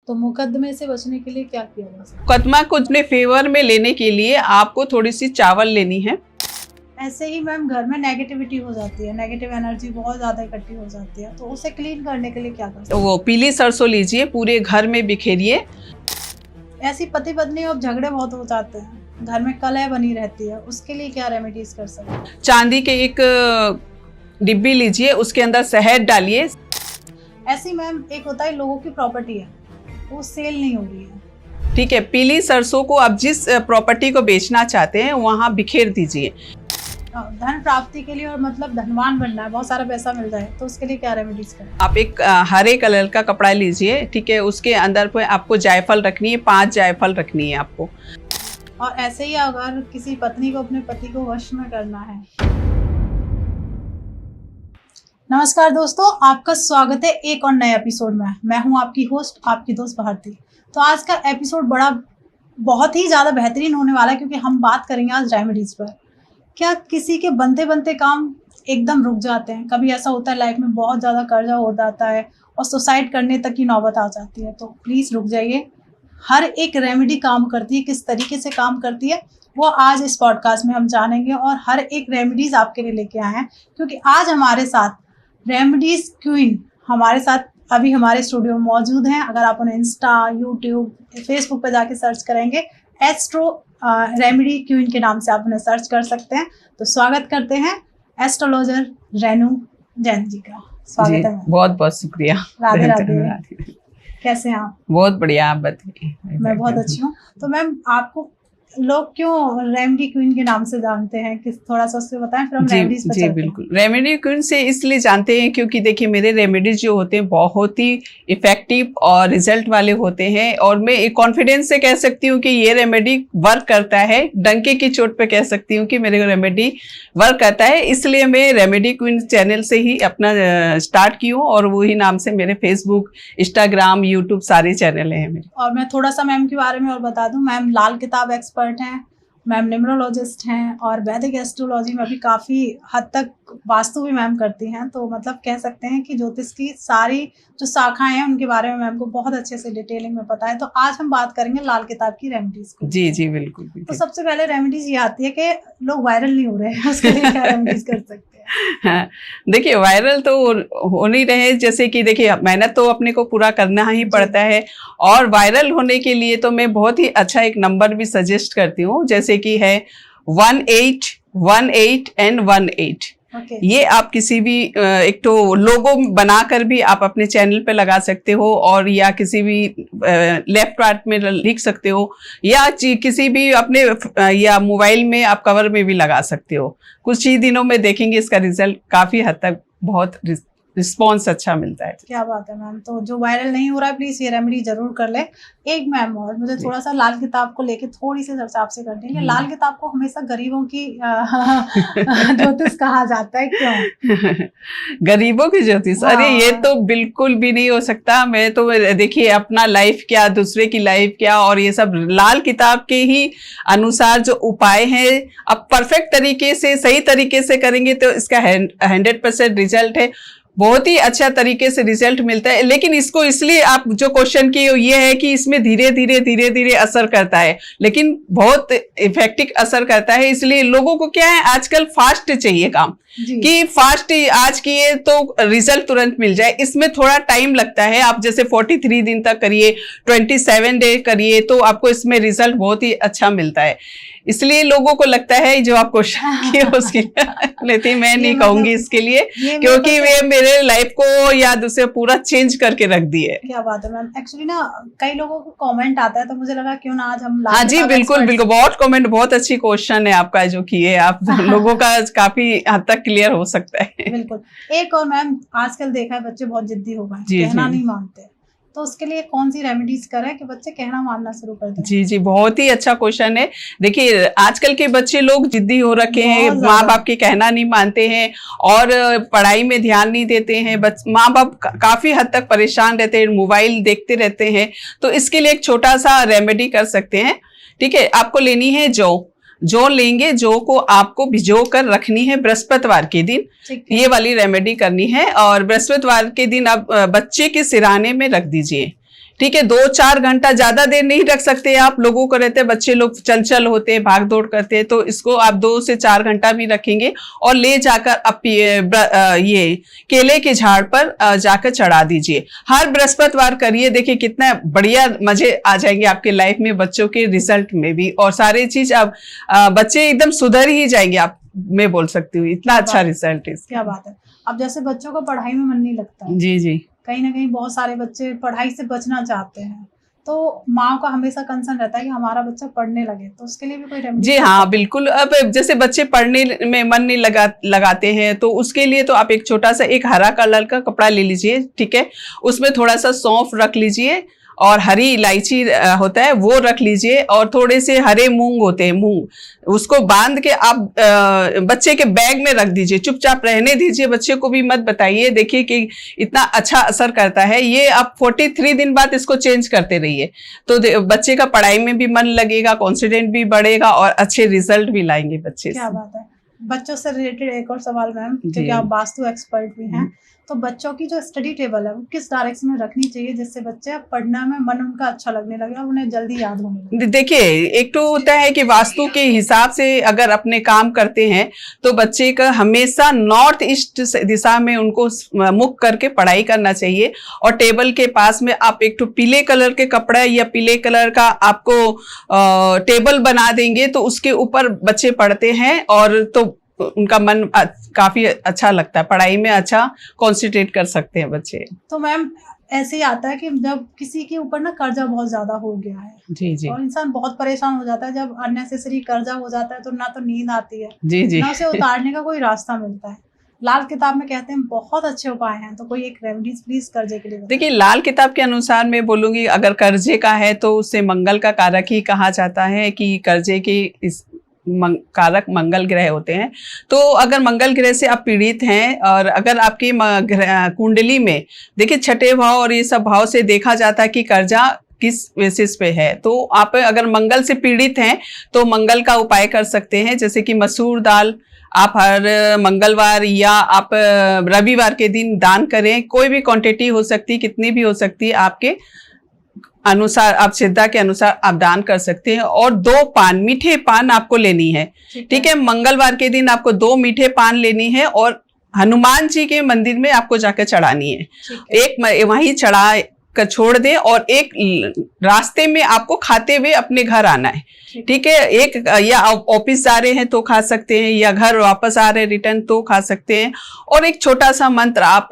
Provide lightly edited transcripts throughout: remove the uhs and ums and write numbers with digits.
तो मुकदमे से बचने के लिए क्या किया जा सकता मुकदमा को अपने फेवर में लेने के लिए आपको थोड़ी सी चावल लेनी है। है? ऐसे ही मैम घर में नेगेटिविटी हो जाती है, नेगेटिव एनर्जी बहुत ज़्यादा इकट्ठी हो जाती है, तो उसे क्लीन करने के लिए क्या कर सकते तो वो पीली सरसों लीजिए, पूरे घर में बिखेरिए। हैं? ऐसी पति पत्नी और झगड़े बहुत हो जाते हैं, घर में कलह बनी रहती है, उसके लिए क्या रेमेडीज कर सकते हैं? चांदी के एक डिब्बी लीजिए, उसके अंदर शहद डालिए। ऐसी मैम एक होता है लोगों की प्रॉपर्टी है, वो सेल नहीं हो रही है, ठीक है, पीली सरसों को आप जिस प्रॉपर्टी को बेचना चाहते हैं वहां बिखेर दीजिए। धन प्राप्ति के लिए और मतलब धनवान बनना है, बहुत सारा पैसा मिल जाए, तो उसके लिए क्या रेमेडीज करें? आप एक हरे कलर का कपड़ा लीजिए, ठीक है, उसके अंदर पे आपको जायफल रखनी है, 5 जायफल रखनी है आपको। और ऐसे ही अगर किसी पत्नी को अपने पति को वश में करना है। नमस्कार दोस्तों, आपका स्वागत है एक और नए एपिसोड में। मैं हूं आपकी होस्ट, आपकी दोस्त भारती। तो आज का एपिसोड बहुत ही ज़्यादा बेहतरीन होने वाला है, क्योंकि हम बात करेंगे आज रेमेडीज पर। क्या किसी के बनते बनते काम एकदम रुक जाते हैं? कभी ऐसा होता है लाइफ में बहुत ज़्यादा कर्जा हो जाता है और सुसाइड करने तक की नौबत आ जाती है, तो प्लीज़ रुक जाइए। हर एक रेमेडी काम करती है, किस तरीके से काम करती है वो आज इस पॉडकास्ट में हम जानेंगे, और हर एक रेमेडीज आपके लिए लेके आए हैं, क्योंकि आज हमारे साथ रेमेडीज क्वीन हमारे साथ अभी हमारे स्टूडियो में मौजूद हैं। अगर आप उन्हें इंस्टा, यूट्यूब, फेसबुक पे जाके सर्च करेंगे, एस्ट्रो रेमेडी क्वीन के नाम से आप उन्हें सर्च कर सकते हैं। तो स्वागत करते हैं एस्ट्रोलॉजर रेनू जैन जी का। स्वागत है। बहुत बहुत शुक्रिया। राधे राधे। कैसे हैं आप? बहुत बढ़िया, आप बताइए। मैं बहुत अच्छी हूँ। तो मैम, आपको लोग क्यों रेमेडी क्वीन के नाम से जानते हैं, किस थोड़ा सा उससे बताएं, फिर हम रेमेडीज पे चलते हैं। बिल्कुल, रेमेडी क्वीन से इसलिए जानते हैं क्योंकि देखिए मेरे रेमेडीज जो होते हैं बहुत ही इफेक्टिव और रिजल्ट वाले होते हैं, और मैं एक कॉन्फिडेंस से कह सकती हूँ कि ये रेमेडी वर्क करता है। डंके की चोट पे कह सकती हूँ कि मेरे रेमेडी वर्क करता है, इसलिए मैं रेमेडी क्वीन चैनल से ही अपना स्टार्ट की हूँ, और वही नाम से मेरे फेसबुक, इंस्टाग्राम, यूट्यूब सारे चैनल हैं मेरे। और मैं थोड़ा सा मैम के बारे में और बता दूं, मैम लाल किताब एक्सपर्ट हैं, मैम न्यूमरोलॉजिस्ट हैं, और वैदिक एस्ट्रोलॉजी में भी काफ़ी हद तक वास्तु भी मैम करती हैं। तो मतलब कह सकते हैं कि ज्योतिष की सारी जो शाखाएं हैं उनके बारे में मैम को बहुत अच्छे से डिटेलिंग में पता है। तो आज हम बात करेंगे लाल किताब की रेमेडीज को। जी जी बिल्कुल। तो सबसे पहले रेमेडीज ये आती है कि लोग वायरल नहीं हो रहे हैं, उसके लिए क्या रेमेडीज कर सकते हैं? हाँ, देखिए वायरल तो हो नहीं रहे, जैसे कि देखिए मेहनत तो अपने को पूरा करना ही पड़ता है, और वायरल होने के लिए तो मैं बहुत ही अच्छा एक नंबर भी सजेस्ट करती हूँ, जैसे कि है 1818 एंड 18। ये आप किसी भी एक तो लोगो बनाकर भी आप अपने चैनल पे लगा सकते हो, और या किसी भी लेफ्ट पार्ट में लिख सकते हो, या किसी भी अपने या मोबाइल में आप कवर में भी लगा सकते हो। कुछ ही दिनों में देखेंगे इसका रिजल्ट काफी हद तक बहुत रिस्पॉन्स अच्छा मिलता है। क्या बात है मैम। तो जो वायरल नहीं हो रहा है, प्लीज ये रेमेडी जरूर कर ले। एक मैम और मुझे थोड़ा सा लाल किताब को लेके थोड़ी सी चर्चा आपसे करनी है। लाल किताब को हमेशा गरीबों की ज्योतिष कहा जाता है, क्यों? गरीबों की ज्योतिष? अरे ये तो बिल्कुल भी नहीं हो सकता। मैं तो देखिए अपना लाइफ क्या, दूसरे की लाइफ क्या, और ये सब लाल किताब के ही अनुसार जो उपाय हैं अब परफेक्ट तरीके से, सही तरीके से करेंगे तो इसका 100% रिजल्ट है। बहुत ही अच्छा तरीके से रिजल्ट मिलता है। लेकिन इसको इसलिए आप जो क्वेश्चन किए ये है कि इसमें धीरे धीरे असर करता है, लेकिन बहुत इफेक्टिव असर करता है। इसलिए लोगों को क्या है, आजकल फास्ट चाहिए काम, कि फास्ट आज किए तो रिजल्ट तुरंत मिल जाए। इसमें थोड़ा टाइम लगता है। आप जैसे 43 दिन तक करिए, 27 डे करिए, तो आपको इसमें रिजल्ट बहुत ही अच्छा मिलता है। इसलिए लोगों को लगता है जो आप क्वेश्चन किए उसके लेती, मैं नहीं कहूंगी इसके लिए, क्योंकि वे मेरे लाइफ को या दूसरे पूरा चेंज करके रख दिए। क्या बात है मैम। एक्चुअली ना कई लोगों को कमेंट आता है, तो मुझे लगा क्यों ना आज हम हाँ जी बिल्कुल बिल्कुल, बहुत कमेंट, बहुत अच्छी क्वेश्चन है आपका जो किए आप। लोगों का काफी हद तक क्लियर हो सकता है। बिल्कुल। एक और मैम, आजकल देखा है बच्चे बहुत जिद्दी हो गए, कहना नहीं मानते, तो उसके लिए कौन सी रेमेडीज करें कि बच्चे कहना मानना शुरू कर दें? जी जी, बहुत ही अच्छा क्वेश्चन है। देखिए आजकल के बच्चे लोग जिद्दी हो रखे हैं, माँ बाप के कहना नहीं मानते हैं, और पढ़ाई में ध्यान नहीं देते हैं। माँ बाप काफी हद तक परेशान रहते हैं, मोबाइल देखते रहते हैं। तो इसके लिए एक छोटा सा रेमेडी कर सकते हैं। ठीक है, आपको लेनी है जौ लेंगे, जौ को आपको भिजो कर रखनी है बृहस्पतिवार के दिन। ये वाली रेमेडी करनी है, और बृहस्पतिवार के दिन आप बच्चे के सिरहाने में रख दीजिए। ठीक है, 2-4 घंटा, ज्यादा देर नहीं रख सकते आप। लोगों को रहते हैं, बच्चे लोग चंचल होते हैं, भाग दौड़ करते हैं, तो इसको आप 2 से 4 घंटा भी रखेंगे और ले जाकर आप ये केले के झाड़ पर जाकर चढ़ा दीजिए। हर बृहस्पतिवार करिए, देखिए कितना बढ़िया मजे आ जाएंगे आपके लाइफ में, बच्चों के रिजल्ट में भी, और सारी चीज अब बच्चे एकदम सुधर ही जाएंगे। आप, मैं बोल सकती हूँ, इतना अच्छा रिजल्ट है। क्या बात है। अब जैसे बच्चों को पढ़ाई में मन नहीं लगता है, जी जी, कहीं ना कहीं बहुत सारे बच्चे पढ़ाई से बचना चाहते हैं, तो माँ का हमेशा कंसर्न रहता है कि हमारा बच्चा पढ़ने लगे, तो उसके लिए भी कोई रेमेडी? जी हाँ, बिल्कुल। अब जैसे बच्चे पढ़ने में मन नहीं लगाते हैं, तो उसके लिए तो आप एक छोटा सा एक हरा कलर का कपड़ा ले लीजिए, ठीक है, उसमें थोड़ा सा सौंफ रख लीजिए और हरी इलायची होता है वो रख लीजिए, और थोड़े से हरे मूंग होते हैं, मूंग, उसको बांध के आप बच्चे के बैग में रख दीजिए, चुपचाप रहने दीजिए, बच्चे को भी मत बताइए। देखिए कि इतना अच्छा असर करता है ये। आप 43 दिन बाद इसको चेंज करते रहिए, तो बच्चे का पढ़ाई में भी मन लगेगा, कॉन्फिडेंट भी बढ़ेगा और अच्छे रिजल्ट भी लाएंगे बच्चे। क्या बात है। बच्चों से रिलेटेड एक और सवाल मैम, क्योंकि आप वास्तु एक्सपर्ट भी हैं, तो बच्चों की जो स्टडी टेबल है वो किस डायरेक्शन में रखनी चाहिए जिससे बच्चे पढ़ने में मन उनका अच्छा लगने लगे और उन्हें जल्दी याद होने लगे? देखिए, एक तो होता है कि वास्तु के हिसाब से अगर अपने काम करते हैं तो बच्चे का हमेशा नॉर्थ ईस्ट दिशा में उनको मुख करके पढ़ाई करना चाहिए, और टेबल के पास में आप एक तो पीले कलर के कपड़ा या पीले कलर का आपको टेबल बना देंगे तो उसके ऊपर बच्चे पढ़ते हैं, और तो उनका मन काफी अच्छा लगता है, पढ़ाई में अच्छा कॉन्सेंट्रेट कर सकते हैं बच्चे। तो मैम ऐसे ही आता है कि जब किसी के ऊपर ना कर्जा बहुत ज्यादा हो गया है, जी जी, और इंसान बहुत परेशान हो जाता है, जब अननेसेसरी कर्जा हो जाता है तो ना तो नींद आती है, जी जी, ना उसे उतारने का कोई रास्ता मिलता है। लाल किताब में कहते हैं बहुत अच्छे उपाय हैं, तो कोई एक रेमेडीज प्लीज कर्जे के लिए बताएं। देखिए, लाल किताब के अनुसार मैं बोलूंगी, अगर कर्जे का है तो उसे मंगल का कारक ही कहा जाता है, कि कर्जे के इस कारक मंगल ग्रह होते हैं। तो अगर मंगल ग्रह से आप पीड़ित हैं, और अगर आपकी कुंडली में देखिए छठे भाव और ये सब भाव से देखा जाता है कि कर्जा किस बेसिस पे है, तो आप अगर मंगल से पीड़ित हैं तो मंगल का उपाय कर सकते हैं, जैसे कि मसूर दाल आप हर मंगलवार या आप रविवार के दिन दान करें। कोई भी क्वांटिटी हो सकती है, कितनी भी हो सकती है, आपके अनुसार, आप श्रद्धा के अनुसार आप दान कर सकते हैं। और 2 पान, मीठे पान आपको लेनी है, ठीक है, मंगलवार के दिन आपको 2 मीठे पान लेनी है, और हनुमान जी के मंदिर में आपको जाकर चढ़ानी है। एक वहीं चढ़ा कर छोड़ दें, और एक रास्ते में आपको खाते हुए अपने घर आना है, ठीक है। एक या ऑफिस जा रहे हैं तो खा सकते हैं, या घर वापस आ रहे हैं रिटर्न तो खा सकते हैं, और एक छोटा सा मंत्र आप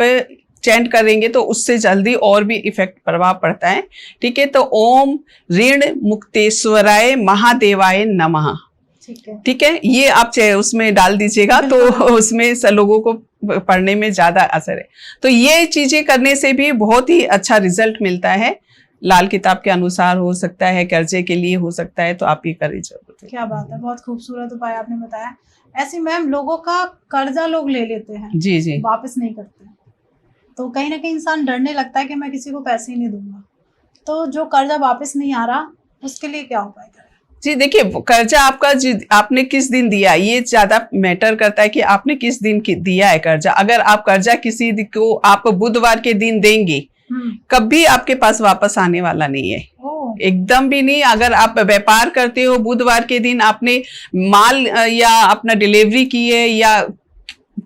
चैंट करेंगे तो उससे जल्दी और भी इफेक्ट प्रभाव पड़ता है, ठीक है। तो ओम ऋण मुक्तेश्वराय महादेवाय नमः, ठीक है, ये आप उसमें डाल दीजिएगा, तो उसमें लोगों को पढ़ने में ज्यादा असर है। तो ये चीजें करने से भी बहुत ही अच्छा रिजल्ट मिलता है। लाल किताब के अनुसार हो सकता है, कर्जे के लिए हो सकता है, तो आप ये करिए जरूर। क्या बात है, बहुत खूबसूरत उपाय आपने बताया। ऐसे मैम लोगों का कर्जा लोग ले लेते हैं, जी जी, वापस नहीं करते, तो कहीं ना कहीं इंसान डरने लगता है कि मैं किसी को पैसे ही नहीं दूंगा, तो जो कर्जा वापस नहीं आ रहा उसके लिए क्या उपाय करें? जी देखिए, कर्जा आपका आपने किस दिन दिया ये ज्यादा मैटर करता है, कि आपने किस दिन दिया है कर्जा। अगर आप कर्जा किसी को आप बुधवार के दिन देंगे, कभी आपके पास वापस आने वाला नहीं है, एकदम भी नहीं। अगर आप व्यापार करते हो, बुधवार के दिन आपने माल या अपना डिलीवरी की है, या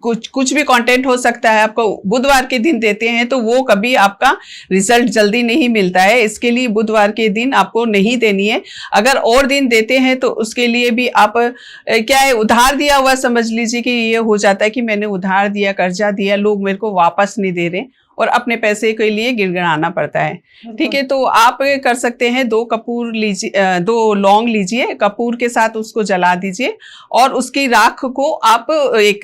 कुछ भी कंटेंट हो सकता है, आपको बुधवार के दिन देते हैं, तो वो कभी आपका रिजल्ट जल्दी नहीं मिलता है। इसके लिए बुधवार के दिन आपको नहीं देनी है। अगर और दिन देते हैं तो उसके लिए भी आप क्या है, उधार दिया हुआ समझ लीजिए कि ये हो जाता है कि मैंने उधार दिया, कर्जा दिया, लोग मेरे को वापस नहीं दे रहे, और अपने पैसे के लिए गिड़गिड़ाना पड़ता है, ठीक है। तो आप कर सकते हैं, 2 कपूर लीजिए, 2 लौंग लीजिए, कपूर के साथ उसको जला दीजिए, और उसकी राख को आप एक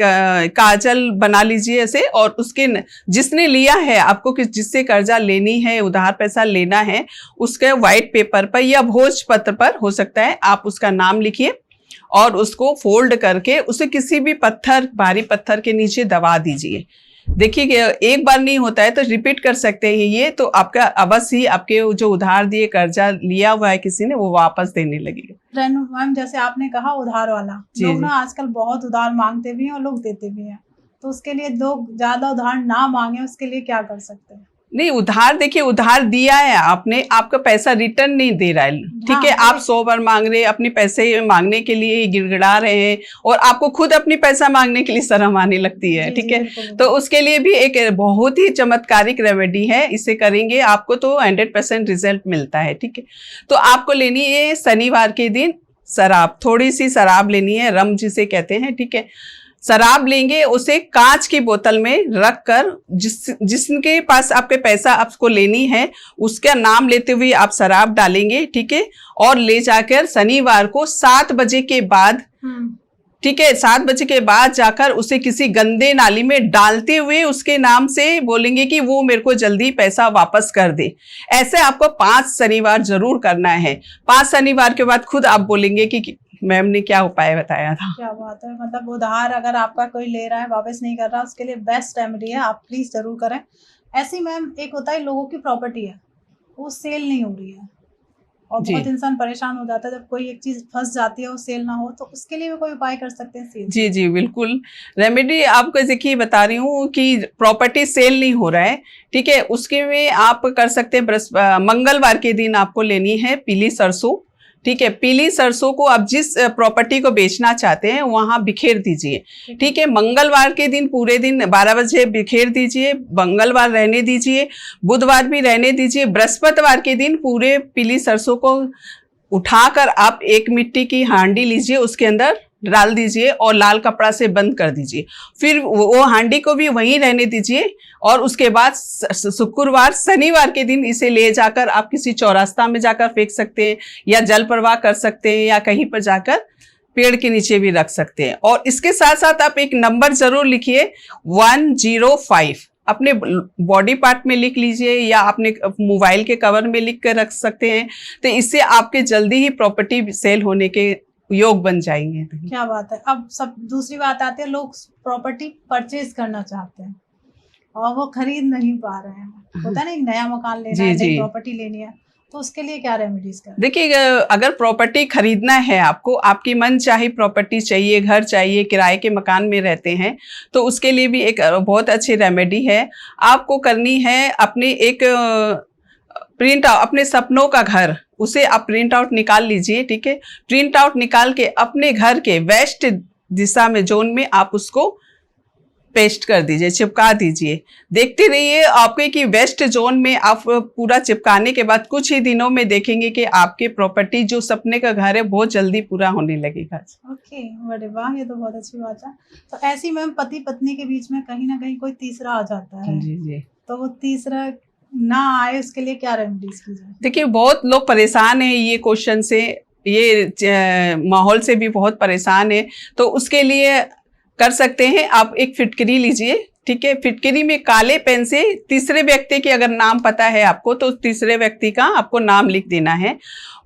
काजल बना लीजिए ऐसे, और उसके जिसने लिया है आपको, जिससे कर्जा लेनी है, उधार पैसा लेना है, उसके व्हाइट पेपर पर या भोजपत्र पर हो सकता है, आप उसका नाम लिखिए, और उसको फोल्ड करके उसे किसी भी पत्थर, भारी पत्थर के नीचे दबा दीजिए। देखिए, एक बार नहीं होता है तो रिपीट कर सकते हैं ये, तो आपका अवश्य ही आपके जो उधार दिए, कर्जा लिया हुआ है किसी ने, वो वापस देने लगेगा। रेनू मैम, जैसे आपने कहा उधार वाला, लोग ना आजकल बहुत उधार मांगते भी हैं और लोग देते भी हैं, तो उसके लिए लोग ज्यादा उधार ना मांगे, उसके लिए क्या कर सकते हैं? नहीं, उधार देखिए, उधार दिया है आपने, आपका पैसा रिटर्न नहीं दे रहा है, ठीक है। आप 100 बार मांग रहे हैं, अपने पैसे मांगने के लिए गिड़गिड़ा रहे हैं और आपको खुद अपनी पैसा मांगने के लिए शर्म आने लगती है, ठीक है। तो उसके लिए भी एक बहुत ही चमत्कारिक रेमेडी है, इसे करेंगे आपको तो 100% रिजल्ट मिलता है, ठीक है। तो आपको लेनी है शनिवार के दिन शराब, थोड़ी सी शराब लेनी है, रम जिसे कहते हैं, ठीक है। शराब लेंगे, उसे कांच की बोतल में रख कर जिसके पास आपके पैसा आपको लेनी है उसका नाम लेते हुए आप शराब डालेंगे, ठीक है। और ले जाकर शनिवार को 7 बजे के बाद, ठीक है, 7 बजे के बाद जाकर उसे किसी गंदे नाली में डालते हुए उसके नाम से बोलेंगे कि वो मेरे को जल्दी पैसा वापस कर दे। ऐसे आपको 5 शनिवार जरूर करना है। 5 शनिवार के बाद खुद आप बोलेंगे कि मैम ने क्या उपाय बताया था। क्या बात है, मतलब उधार अगर आपका कोई ले रहा है वापस नहीं कर रहा, उसके लिए बेस्ट रेमेडी है, आप प्लीज जरूर करें। ऐसी मैम एक होता है लोगों की प्रॉपर्टी है वो सेल नहीं हो रही है और बहुत इंसान परेशान हो जाता है जब कोई एक चीज फंस जाती है वो सेल ना हो, तो उसके लिए भी कोई उपाय कर सकते हैं सेल? जी जी बिल्कुल, रेमेडी आपको देखिए बता रही हूँ कि प्रॉपर्टी सेल नहीं हो रहा है, ठीक है। उसके में आप कर सकते हैं, मंगलवार के दिन आपको लेनी है पीली सरसों, ठीक है। पीली सरसों को आप जिस प्रॉपर्टी को बेचना चाहते हैं वहां बिखेर दीजिए, ठीक है। मंगलवार के दिन पूरे दिन 12 बजे बिखेर दीजिए, मंगलवार रहने दीजिए, बुधवार भी रहने दीजिए, बृहस्पतिवार के दिन पूरे पीली सरसों को उठाकर आप एक मिट्टी की हांडी लीजिए, उसके अंदर डाल दीजिए और लाल कपड़ा से बंद कर दीजिए। फिर वो हांडी को भी वहीं रहने दीजिए और उसके बाद शुक्रवार शनिवार के दिन इसे ले जाकर आप किसी चौरास्ता में जाकर फेंक सकते हैं या जल प्रवाह कर सकते हैं या कहीं पर जाकर पेड़ के नीचे भी रख सकते हैं। और इसके साथ साथ आप एक नंबर जरूर लिखिए 105, अपने बॉडी पार्ट में लिख लीजिए या अपने मोबाइल के कवर में लिख कर रख सकते हैं। तो इससे आपके जल्दी ही प्रॉपर्टी सेल होने के योग बन जाएंगे। क्या बात है। अब सब दूसरी बात आती है, लोग प्रॉपर्टी परचेज करना चाहते हैं और वो खरीद नहीं पा रहे हैं। होता है ना, एक नया मकान लेना है, नई प्रॉपर्टी लेनी है, तो उसके लिए क्या रेमेडीज करें? देखिए, अगर प्रॉपर्टी खरीदना है आपको, आपकी मन चाही प्रॉपर्टी चाहिए, घर चाहिए, किराए के मकान में रहते हैं, तो उसके लिए भी एक बहुत अच्छी रेमेडी है। आपको करनी है अपनी एक प्रिंट आउट, अपने सपनों का घर, उसे आप प्रिंट आउट निकाल लीजिए, ठीक है। प्रिंट आउट निकाल के अपने घर के वेस्ट दिशा में जोन में आप उसको पेस्ट कर दीजिए, चिपका दीजिए। देखते रहिए आपके कि वेस्ट जोन में आप पूरा चिपकाने के बाद कुछ ही दिनों में देखेंगे कि आपके प्रॉपर्टी जो सपने का घर है बहुत जल्दी पूरा होने लगेगा। ओके, बड़े वाह, ये तो बहुत अच्छी बात है। तो ऐसी मैम पति पत्नी के बीच में कहीं ना कहीं कोई तीसरा आ जाता है, जी जी, तो वो तीसरा ना आए उसके लिए क्या रेमेडीज की जाए? देखिए, बहुत लोग परेशान हैं ये क्वेश्चन से, ये माहौल से भी बहुत परेशान है। तो उसके लिए कर सकते हैं, आप एक फिटकरी लीजिए, ठीक है। फिटकरी में काले पेन से तीसरे व्यक्ति की अगर नाम पता है आपको तो तीसरे व्यक्ति का आपको नाम लिख देना है।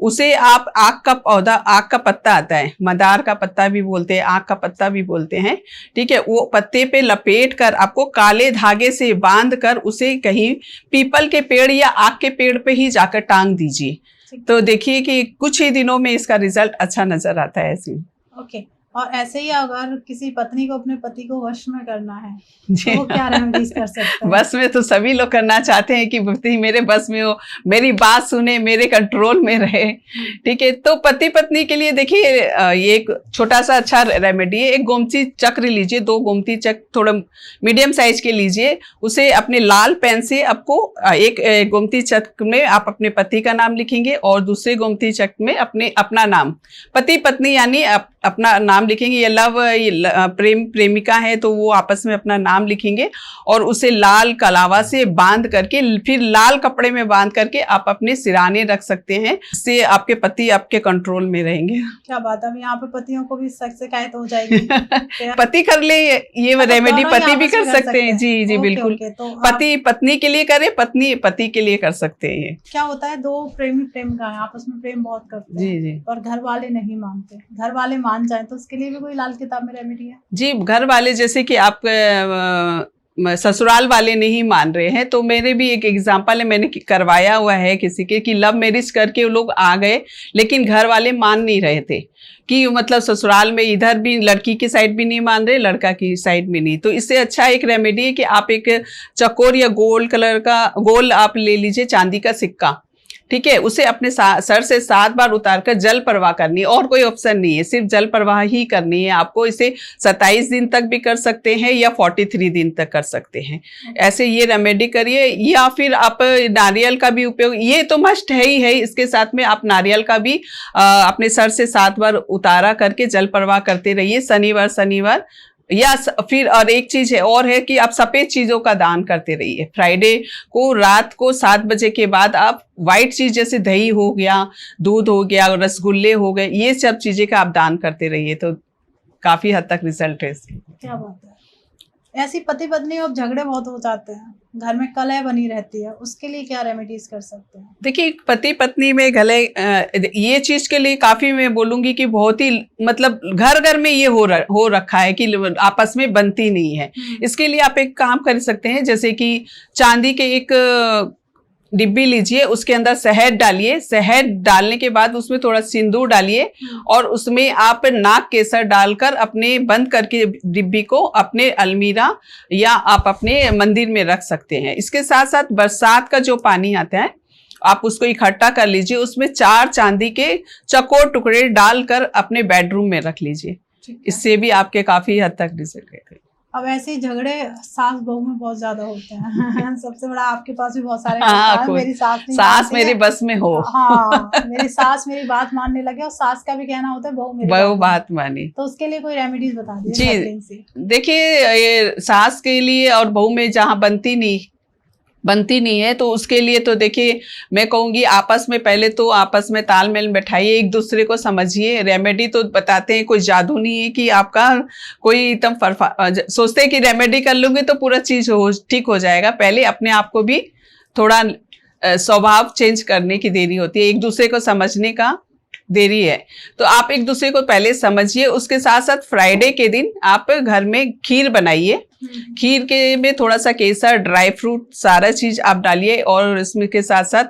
उसे आप आक का पौधा, आक का पत्ता आता है, मदार का पत्ता भी बोलते हैं, आक का पत्ता भी बोलते हैं, ठीक है। वो पत्ते पे लपेट कर आपको काले धागे से बांध कर उसे कहीं पीपल के पेड़ या आक के पेड़ पे ही जाकर टांग दीजिए। तो देखिए कि कुछ ही दिनों में इसका रिजल्ट अच्छा नजर आता है ऐसे। ओके, और ऐसे ही अगर किसी पत्नी को अपने पति को वश में करना है तो वो क्या रेमेडीज कर सकते हैं? बस में तो सभी लोग करना चाहते हैं कि पति मेरे बस में हो, मेरी बात सुने, मेरे कंट्रोल में रहे, ठीक है। तो पति पत्नी के लिए देखिए ये एक छोटा सा अच्छा रेमेडी है। एक गोमती चक्र लीजिए, 2 गोमती चक्र थोड़ा मीडियम साइज के लीजिए, उसे अपने लाल पेन से आपको एक गोमती चक्र में आप अपने पति का नाम लिखेंगे और दूसरे गोमती चक्र में अपना नाम, पति पत्नी यानी अपना नाम लिखेंगे। ये लव, प्रेम प्रेमिका है तो वो आपस में अपना नाम लिखेंगे और उसे लाल कलावा से बांध करके, फिर लाल कपड़े में बांध करके आप अपने सिराने रख सकते हैं। इससे आपके पति आपके कंट्रोल में रहेंगे। क्या बात है, यहाँ पे पतियों को भी सख्त शिकायत हो जाएगी। पति कर ले ये रेमेडी, पति भी कर सकते हैं। जी जी बिल्कुल, तो पति पत्नी के लिए करे, पत्नी पति के लिए कर सकते हैं। क्या होता है, 2 प्रेमी प्रेमिका है, आपस में प्रेम बहुत करते हैं, जी जी, और घर वाले नहीं मानते, घर वाले मान जाए तो उसके लिए भी कोई लाल किताब में रेमेडी है? जी, घर वाले जैसे कि आप ससुराल वाले नहीं मान रहे हैं। तो मेरे भी एक एग्जांपल है, मैंने करवाया हुआ है किसी के कि लव मैरिज करके वो लोग आ गए, लेकिन घर वाले मान नहीं रहे थे कि मतलब ससुराल में इधर भी लड़की की साइड भी नहीं मान रहे, लड़का की साइड भी नहीं। तो इससे अच्छा एक रेमेडी है कि आप एक चकोर या गोल्ड कलर का गोल आप ले लीजिए, चांदी का सिक्का, ठीक है, उसे अपने सर से 7 बार उतारकर जल प्रवाह करनी है, और कोई ऑप्शन नहीं है, सिर्फ जल प्रवाह ही करनी है आपको। इसे 27 दिन तक भी कर सकते हैं या 43 दिन तक कर सकते हैं। ऐसे ये रेमेडी करिए, या फिर आप नारियल का भी उपयोग, ये तो मस्ट है ही है, इसके साथ में आप नारियल का भी अपने सर से 7 बार उतारा करके जल प्रवाह करते रहिए शनिवार। या फिर और एक चीज है और है कि आप सफेद चीजों का दान करते रहिए। फ्राइडे को रात को 7 बजे के बाद आप व्हाइट चीज जैसे दही हो गया, दूध हो गया, रसगुल्ले हो गए, ये सब चीजें का आप दान करते रहिए, तो काफी हद तक रिजल्ट है इसके। क्या बात है। ऐसी पति पत्नी अब झगड़े बहुत हो जाते हैं, घर में कलह बनी रहती है, उसके लिए क्या रेमेडीज कर सकते हैं? देखिए, पति पत्नी में ये चीज के लिए काफी मैं बोलूंगी कि बहुत ही मतलब घर घर में ये हो रखा है कि आपस में बनती नहीं है। इसके लिए आप एक काम कर सकते हैं, जैसे कि चांदी के एक डिब्बी लीजिए, उसके अंदर शहद डालिए, शहद डालने के बाद उसमें थोड़ा सिंदूर डालिए और उसमें आप नाग केसर डालकर अपने बंद करके डिब्बी को अपने अलमीरा या आप अपने मंदिर में रख सकते हैं। इसके साथ साथ बरसात का जो पानी आता है आप उसको इकट्ठा कर लीजिए, उसमें 4 चांदी के चकोर टुकड़े डालकर अपने बेडरूम में रख लीजिए, इससे भी आपके काफी हद तक रिजल्ट है। अब ऐसे ही झगड़े सास बहू में बहुत ज्यादा होते हैं सबसे बड़ा आपके पास भी बहुत सारे मेरी सास मेरे बस में हो। हाँ, मेरी सास मेरी बात मानने लगे और सास का भी कहना होता है बहू बात मानी। तो उसके लिए कोई रेमेडीज बता दीजिए। जी देखिए, ये सास के लिए और बहू में जहाँ बनती नहीं है तो उसके लिए तो देखिए मैं कहूँगी आपस में पहले तो आपस में तालमेल बैठाइए, एक दूसरे को समझिए। रेमेडी तो बताते हैं, कोई जादू नहीं है कि आपका कोई एकदम सोचते हैं कि रेमेडी कर लूँगी तो पूरा चीज़ ठीक हो जाएगा। पहले अपने आप को भी थोड़ा स्वभाव चेंज करने की देरी होती है, एक दूसरे को समझने का देरी है। तो आप एक दूसरे को पहले समझिए। उसके साथ साथ फ्राइडे के दिन आप घर में खीर बनाइए, खीर के में थोड़ा सा केसर, ड्राई फ्रूट, सारा चीज आप डालिए और इसमें के साथ साथ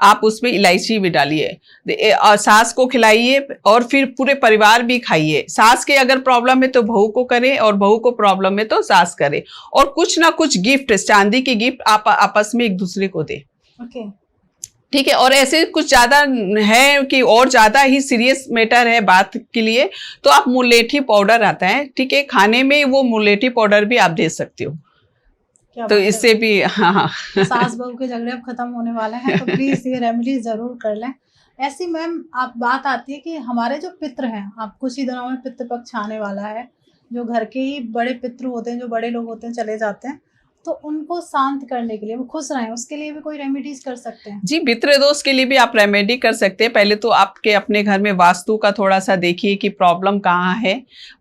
आप उसमें इलायची भी डालिए और सास को खिलाइए और फिर पूरे परिवार भी खाइए। सास के अगर प्रॉब्लम है तो बहू को करें और बहू को प्रॉब्लम है तो सास करे, और कुछ ना कुछ गिफ्ट, चांदी की गिफ्ट आप आपस में एक दूसरे को दे। ठीक है। और ऐसे कुछ ज्यादा है कि और ज्यादा ही सीरियस मैटर है बात के लिए तो आप मुलेठी पाउडर आता है, ठीक है, खाने में वो मुलेठी पाउडर भी आप दे सकते हो। तो इससे भी हाँ सास बहू के झगड़े अब खत्म होने वाले हैं, तो प्लीज ये रेमेडी जरूर कर लें। ऐसी मैम आप बात आती है कि हमारे जो पितृ हैं, आप कुछ ही दिनों में पितृपक्ष आने वाला है, जो घर के ही बड़े पितृ होते हैं, जो बड़े लोग होते हैं, चले जाते हैं, तो उनको शांत करने के लिए, वो खुश रहें, उसके लिए भी कोई रेमेडीज कर सकते हैं? जी, पितृ दोष के लिए भी आप रेमेडी कर सकते हैं। पहले तो आपके अपने घर में वास्तु का थोड़ा सा देखिए कि प्रॉब्लम कहाँ है।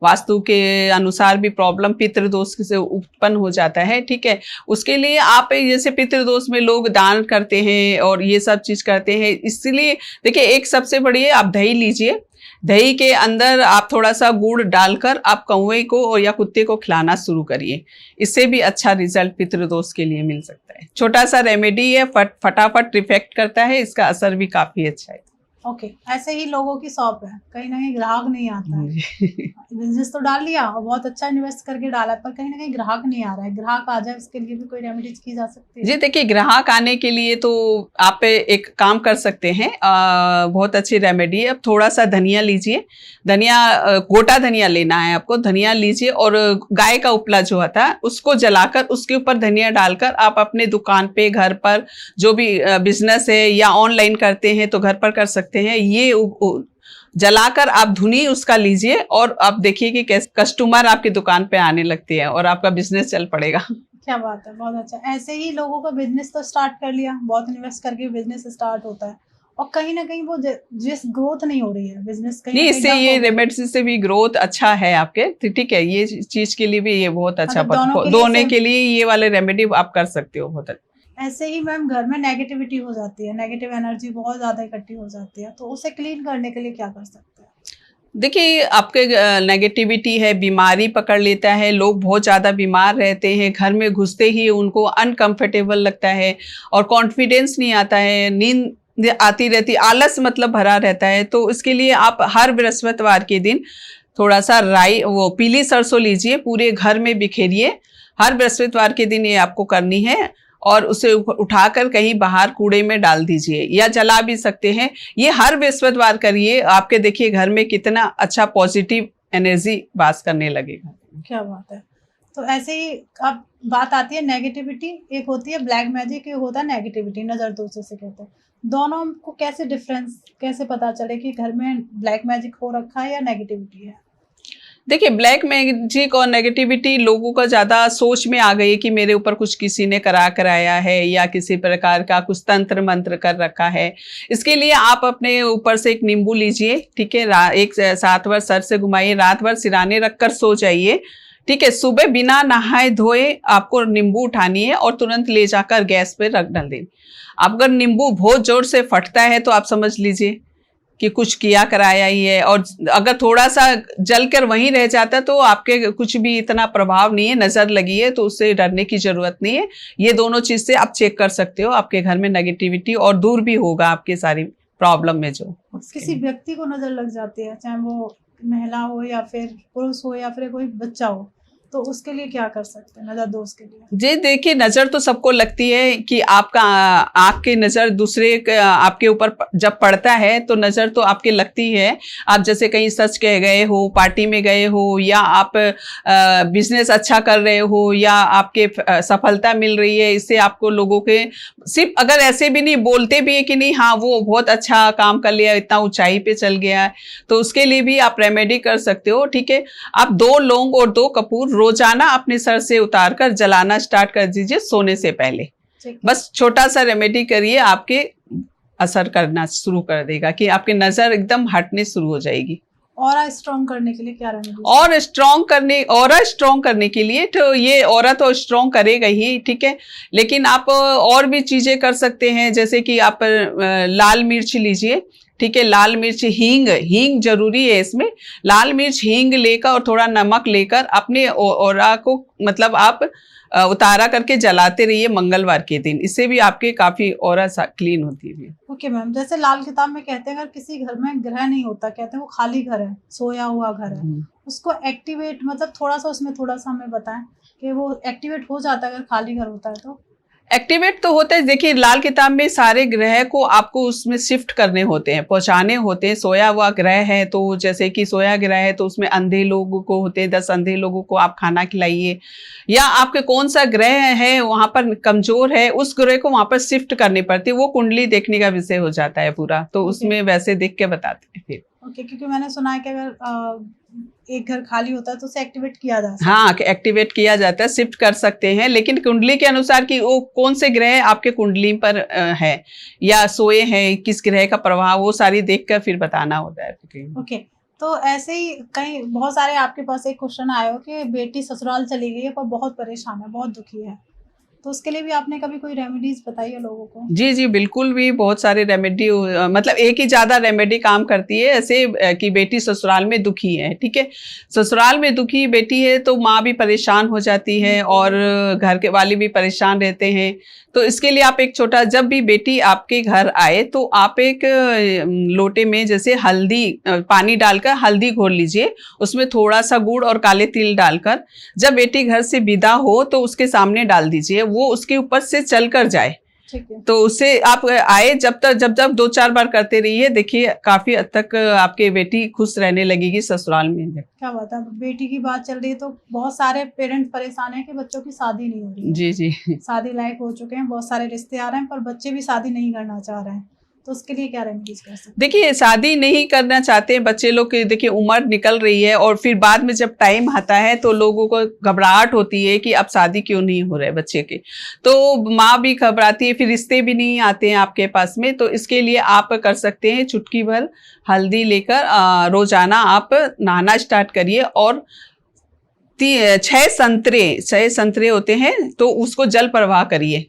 वास्तु के अनुसार भी प्रॉब्लम पितृ दोष से उत्पन्न हो जाता है, ठीक है। उसके लिए आप जैसे पितृ दोष में लोग दान करते हैं और ये सब चीज करते हैं, इसलिए देखिए एक सबसे बड़ी है, आप दही लीजिए, दही के अंदर आप थोड़ा सा गुड़ डालकर आप कौवे को और या कुत्ते को खिलाना शुरू करिए, इससे भी अच्छा रिजल्ट पितृदोष के लिए मिल सकता है। छोटा सा रेमेडी है, फटाफट इफेक्ट करता है, इसका असर भी काफी अच्छा है। ओके, ऐसे ही लोगों की शॉप है, कहीं ना कहीं ग्राहक नहीं आता है, बिजनेस तो डाल लिया और बहुत अच्छा इन्वेस्ट करके डाला पर कहीं ना कहीं ग्राहक नहीं आ रहा है, ग्राहक आ जाए उसके लिए भी कोई रेमेडीज की जा सकती है? जी देखिए, ग्राहक आने के लिए तो आप एक काम कर सकते हैं, बहुत अच्छी रेमेडी है। अब थोड़ा सा धनिया लीजिए, धनिया गोटा धनिया लेना है आपको, धनिया लीजिए और गाय का उपला जो आता है उसको जलाकर उसके ऊपर धनिया डालकर आप अपने दुकान पे, घर पर जो भी बिजनेस है या ऑनलाइन करते हैं तो घर पर कर सकते हैं, ये जलाकर आप धुनी उसका लीजिए और आप देखिए कि कैसे कस्टमर आपकी दुकान पे आने लगते हैं और आपका बिजनेस चल पड़ेगा। क्या बात है, बहुत अच्छा। ऐसे ही लोगों का बिजनेस तो स्टार्ट कर लिया, बहुत इन्वेस्ट करके बिजनेस स्टार्ट होता है और कहीं ना कहीं वो जिस ग्रोथ नहीं हो रही है बिजनेस, कहीं नहीं, इससे ये रेमेडी से भी ग्रोथ अच्छा है आपके, ठीक है, ये चीज के लिए भी ये बहुत अच्छा, दोनों के लिए ये वाले रेमेडी आप कर सकते हो बहुत अच्छा। ऐसे ही मैम घर में नेगेटिविटी हो जाती है, नेगेटिव एनर्जी बहुत ज्यादा इकट्ठी हो जाती है, तो उसे क्लीन करने के लिए क्या कर सकते हैं? देखिए, आपके नेगेटिविटी है, बीमारी पकड़ लेता है, लोग बहुत ज़्यादा बीमार रहते हैं, घर में घुसते ही उनको अनकंफर्टेबल लगता है और कॉन्फिडेंस नहीं आता है, नींद आती रहती, आलस मतलब भरा रहता है। तो इसके लिए आप हर बृहस्पतिवार के दिन थोड़ा सा वो पीली सरसों लीजिए, पूरे घर में बिखेरिए। हर बृहस्पतिवार के दिन ये आपको करनी है और उसे उठाकर कहीं बाहर कूड़े में डाल दीजिए या जला भी सकते हैं। ये हर बृहस्पतिवार करिए, आपके देखिए घर में कितना अच्छा पॉजिटिव एनर्जी वास करने लगेगा। क्या बात है। तो ऐसे ही अब बात आती है नेगेटिविटी, एक होती है ब्लैक मैजिक, एक होता है नेगेटिविटी, नजर दोषी से कहते हैं। दोनों को कैसे डिफरेंस, कैसे पता चले कि घर में ब्लैक मैजिक हो रखा है या नेगेटिविटी है? देखिए, ब्लैक मैजिक और नेगेटिविटी लोगों का ज़्यादा सोच में आ गई है कि मेरे ऊपर कुछ किसी ने कराया है या किसी प्रकार का कुछ तंत्र मंत्र कर रखा है। इसके लिए आप अपने ऊपर से एक नींबू लीजिए, ठीक है, एक 7 बार सर से घुमाइए, रात भर सिराने रख कर सो जाइए, ठीक है। सुबह बिना नहाए धोए आपको नींबू उठानी है और तुरंत ले जाकर गैस पे रख डाल दें। अगर नींबू बहुत जोर से फटता है तो आप समझ लीजिए कि कुछ किया कराया ही है, और अगर थोड़ा सा जलकर वहीं रह जाता तो आपके कुछ भी इतना प्रभाव नहीं है, नजर लगी है तो उससे डरने की जरूरत नहीं है। ये दोनों चीज से आप चेक कर सकते हो आपके घर में नेगेटिविटी, और दूर भी होगा आपके सारी प्रॉब्लम में जो किसी व्यक्ति को नजर लग जाती है, चाहे वो महिला हो या फिर पुरुष हो या फिर कोई बच्चा हो, तो उसके लिए क्या कर सकते हैं नजर दोष के लिए? जी देखिए, नजर तो सबको लगती है कि आपका आंख की नजर दूसरे आपके ऊपर जब पड़ता है तो नजर तो आपके लगती है। आप जैसे कहीं सच कह गए हो, पार्टी में गए हो, या आप बिजनेस अच्छा कर रहे हो, या आपके सफलता मिल रही है, इससे आपको लोगों के सिर्फ अगर ऐसे भी नहीं बोलते भी है कि नहीं हाँ वो बहुत अच्छा काम कर लिया, इतना ऊंचाई पे चल गया है, तो उसके लिए भी आप रेमेडी कर सकते हो, ठीक है। आप 2 लौंग और 2 कपूर रोजाना अपने सर से उतारकर जलाना स्टार्ट कर दीजिए सोने से पहले। बस छोटा सा रेमेडी करिए, आपके असर करना शुरू कर देगा कि आपकी नजर एकदम हटने शुरू हो जाएगी। ऑरा स्ट्रॉन्ग करने के लिए क्या रेमेडी? ऑरा स्ट्रॉन्ग करने के लिए तो ये ऑरा तो स्ट्रॉन्ग करेगा ही, ठीक है, लेकिन आप और भी चीजें कर सकते हैं, जैसे कि आप लाल मिर्च लीजिए, ठीक है, लाल मिर्च, हींग जरूरी है इसमें। लाल मिर्च, हींग लेकर और थोड़ा नमक लेकर अपने ऑरा को मतलब आप उतारा करके जलाते रहिए मंगलवार के दिन, इससे भी आपके काफी ऑरा क्लीन होती है। ओके मैम, जैसे लाल किताब में कहते हैं अगर किसी घर में ग्रह नहीं होता, कहते हैं वो खाली घर है, सोया हुआ घर है, उसको एक्टिवेट मतलब थोड़ा सा हमें बताएं कि वो एक्टिवेट हो जाता है अगर खाली घर होता है तो? एक्टिवेट तो होता है, देखिए लाल किताब में सारे ग्रह को आपको उसमें शिफ्ट करने होते हैं, पहुंचाने होते हैं। सोया हुआ ग्रह है तो जैसे कि सोया ग्रह है तो उसमें अंधे लोगों को होते हैं, 10 अंधे लोगों को आप खाना खिलाइए, या आपके कौन सा ग्रह है वहां पर कमजोर है उस ग्रह को वहां पर शिफ्ट करनी पड़ती है। वो कुंडली देखने का विषय हो जाता है पूरा, तो उसमें वैसे देख के बताते हैं फिर। ओके, क्योंकि मैंने सुना है कि अगर एक घर खाली होता है तो उसे एक्टिवेट किया जा सकता है। हाँ, एक्टिवेट किया जाता है, शिफ्ट कर सकते हैं, लेकिन कुंडली के अनुसार कि वो कौन से ग्रह आपके कुंडली पर है या सोए हैं, किस ग्रह का प्रभाव, वो सारी देखकर फिर बताना होता है। ओके, तो ऐसे ही कई बहुत सारे आपके पास एक क्वेश्चन आया हो कि बेटी ससुराल चली गई है पर बहुत परेशान है, बहुत दुखी है, तो उसके लिए भी आपने कभी कोई रेमेडीज बताई है लोगों को? जी जी बिल्कुल, भी बहुत सारे रेमेडी, मतलब एक ही ज्यादा रेमेडी काम करती है। ऐसे कि बेटी ससुराल में दुखी है, ठीक है, ससुराल में दुखी बेटी है तो माँ भी परेशान हो जाती है और घर के वाले भी परेशान रहते हैं। तो इसके लिए आप एक छोटा, जब भी बेटी आपके घर आए तो आप एक लोटे में जैसे हल्दी, पानी डालकर हल्दी घोल लीजिए, उसमें थोड़ा सा गुड़ और काले तिल डालकर जब बेटी घर से विदा हो तो उसके सामने डाल दीजिए, वो उसके ऊपर से चल कर जाए। तो उससे आप आए जब 2-4 बार करते रहिए, देखिए काफी हद तक आपके बेटी खुश रहने लगेगी ससुराल में। क्या बात है, बेटी की बात चल रही है तो बहुत सारे पेरेंट्स परेशान हैं कि बच्चों की शादी नहीं हो रही है। जी जी, शादी लायक हो चुके हैं, बहुत सारे रिश्ते आ रहे हैं पर बच्चे भी शादी नहीं करना चाह रहे हैं, तो उसके लिए क्या रेमेडीज कर सकते हैं? देखिए, शादी नहीं करना चाहते हैं बच्चे लोग की, देखिए उम्र निकल रही है और फिर बाद में जब टाइम आता है तो लोगों को घबराहट होती है कि अब शादी क्यों नहीं हो रहा है बच्चे के, तो माँ भी घबराती है, फिर रिश्ते भी नहीं आते हैं आपके पास में। तो इसके लिए आप कर सकते हैं, चुटकी भर हल्दी लेकर रोजाना आप नहाना स्टार्ट करिए और 6 संतरे होते हैं तो उसको जल प्रवाह करिए,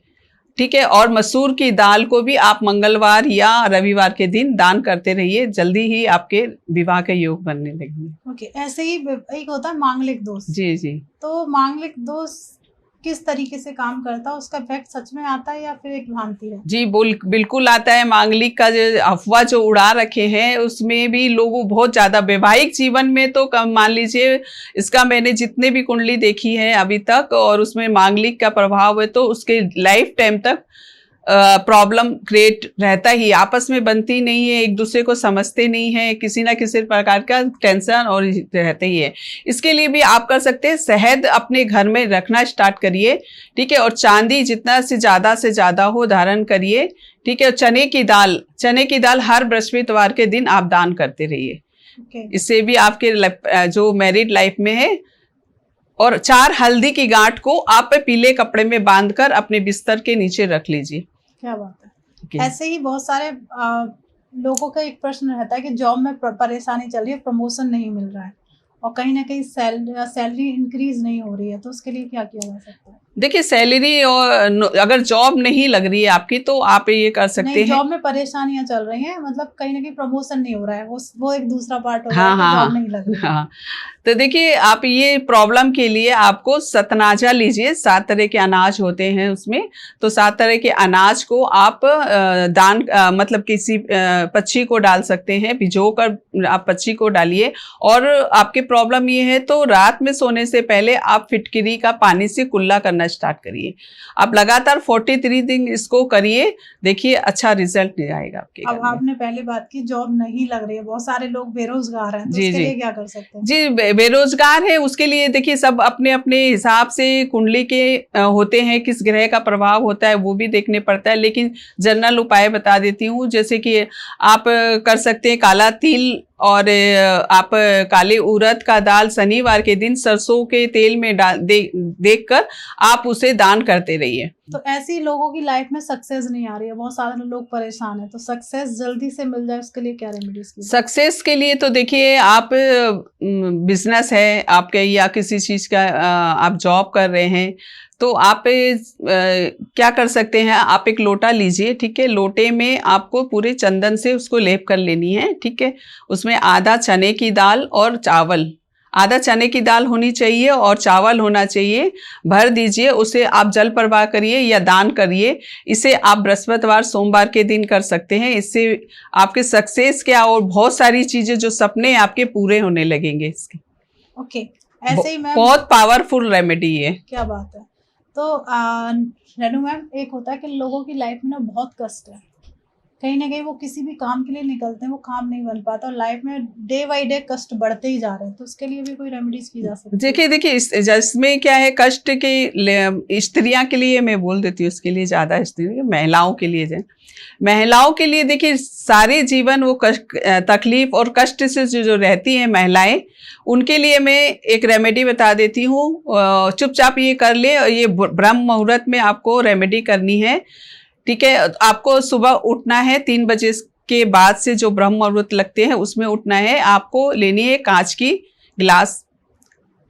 ठीक है। और मसूर की दाल को भी आप मंगलवार या रविवार के दिन दान करते रहिए, जल्दी ही आपके विवाह के योग बनने लगेंगे। ओके, ऐसे ही एक होता है मांगलिक दोष। जी जी। तो मांगलिक दोष किस तरीके से काम करता है, उसका इफेक्ट सच में आता है या फिर एक भ्रांति है? जी बिल्कुल आता है। मांगलिक का जो अफवाह जो उड़ा रखे हैं उसमें भी लोगों बहुत ज्यादा, वैवाहिक जीवन में तो कम, मान लीजिए इसका मैंने जितने भी कुंडली देखी है अभी तक और उसमें मांगलिक का प्रभाव है तो उसके लाइफ टाइम तक प्रॉब्लम क्रिएट रहता ही, आपस में बनती नहीं है, एक दूसरे को समझते नहीं है, किसी ना किसी प्रकार का टेंशन और रहता ही है। इसके लिए भी आप कर सकते हैं, शहद अपने घर में रखना स्टार्ट करिए, ठीक है। और चांदी जितना से ज़्यादा हो धारण करिए, ठीक है। और चने की दाल हर बृहस्पतिवार के दिन आप दान करते रहिए। इससे भी आपके जो मैरिड लाइफ में है। और 4 हल्दी की गांठ को आप पीले कपड़े में बांधकर अपने बिस्तर के नीचे रख लीजिए। क्या बात है। ऐसे ही बहुत सारे लोगों का एक प्रश्न रहता है कि जॉब में परेशानी चल रही है, प्रमोशन नहीं मिल रहा है और कहीं ना कहीं सैलरी इंक्रीज नहीं हो रही है, तो उसके लिए क्या किया जा सकता है? देखिए सैलरी और अगर जॉब नहीं लग रही है आपकी तो आप ये कर सकते हैं। जॉब में परेशानियां चल रही हैं, मतलब कहीं ना कहीं प्रमोशन नहीं हो रहा है, वो एक दूसरा पार्ट हो हाँ, रहा है, हाँ, जॉब नहीं लग रही है। हाँ। तो देखिए आप ये प्रॉब्लम के लिए आपको सतनाजा लीजिए, 7 तरह के अनाज होते हैं उसमें, तो 7 तरह के अनाज को आप दान मतलब किसी पक्षी को डाल सकते हैं, भिजो कर आप पक्षी को डालिए। और आपकी प्रॉब्लम ये है तो रात में सोने से पहले आप फिटकिरी का पानी से कुल्ला करना स्टार्ट करिए। आप लगातार 43 दिन इसको करिए, देखिए अच्छा रिजल्ट आएगा आपके। अब आपने पहले बात की जॉब नहीं लग रही है, बहुत सारे लोग बेरोजगार हैं, तो जी, उसके लिए क्या कर सकते हैं? जी बेरोजगार है उसके लिए देखिए सब अपने अपने हिसाब से कुंडली के होते हैं, किस ग्रह का प्रभाव होता है वो भी देखने पड़ता है, लेकिन जनरल उपाय बता देती हूँ। जैसे कि आप कर सकते हैं काला तिल और आप काले उड़द का दाल शनिवार के दिन सरसों के तेल में देखकर आप उसे दान करते रहिए। तो ऐसी लोगों की लाइफ में सक्सेस नहीं आ रही है, बहुत सारे लोग परेशान हैं, तो सक्सेस जल्दी से मिल जाए उसके लिए क्या रेमेडीज की? सक्सेस के लिए तो देखिए आप बिजनेस है आपके या किसी चीज का आप जॉब कर रहे हैं तो आप क्या कर सकते हैं, आप एक लोटा लीजिए, ठीक है। लोटे में आपको पूरे चंदन से उसको लेप कर लेनी है, ठीक है। उसमें आधा चने की दाल और चावल, आधा चने की दाल होनी चाहिए और चावल होना चाहिए, भर दीजिए। उसे आप जल प्रवाह करिए या दान करिए। इसे आप बृहस्पतिवार सोमवार के दिन कर सकते हैं। इससे आपके सक्सेस क्या और बहुत सारी चीजें जो सपने आपके पूरे होने लगेंगे इसके। ओके, ऐसे ही मैम बहुत पावरफुल रेमेडी है। क्या बात है। तो रेनू मैम, एक होता है कि लोगों की लाइफ में ना बहुत कष्ट है, कहीं ना कहीं वो किसी भी काम के लिए निकलते हैं, वो काम नहीं बन पाता और लाइफ में डे बाई डे कष्ट बढ़ते ही जा रहे हैं, तो उसके लिए भी कोई रेमेडीज की जा सकती है? देखिए इसमें क्या है, कष्ट के स्त्रियां के लिए मैं बोल देती हूँ, इसके लिए ज्यादा स्त्री महिलाओं के लिए महिलाओं के लिए देखिए सारे जीवन वो तकलीफ और कष्ट से जो रहती हैं महिलाएं, उनके लिए मैं एक रेमेडी बता देती हूँ। चुपचाप ये कर ले, ये ब्रह्म मुहूर्त में आपको रेमेडी करनी है, ठीक है। आपको सुबह उठना है 3 बजे के बाद से जो ब्रह्म मुहूर्त लगते हैं उसमें उठना है। आपको लेनी है कांच की गिलास,